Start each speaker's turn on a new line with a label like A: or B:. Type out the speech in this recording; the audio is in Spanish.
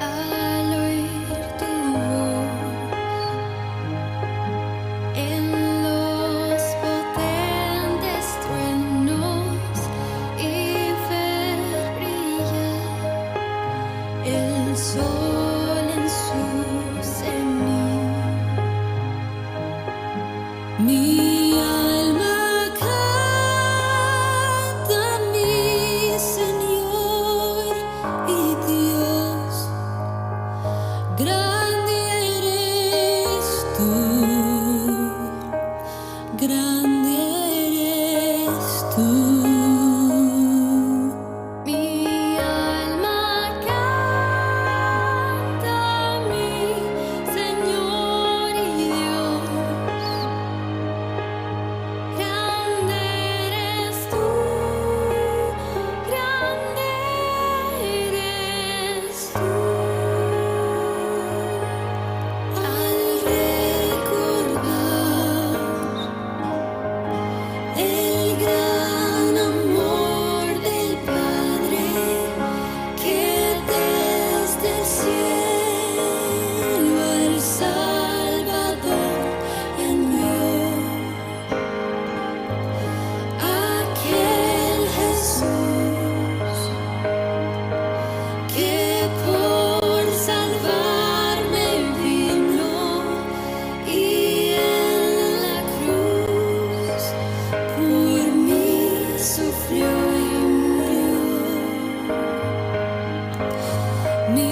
A: al oír tu voz en los potentes truenos y ver brillar el sol en su cenit. Mi alma canta, mi Señor y Dios, grande eres tú, grande eres tú. Mi alma canta, mi Señor y Dios, grande eres tú, grande eres tú. Al recordar el gran amor del Padre que desde el cielo al Salvador envió, aquel Jesús que por salvarme vino y en la cruz por mí sufrió y murió. Mi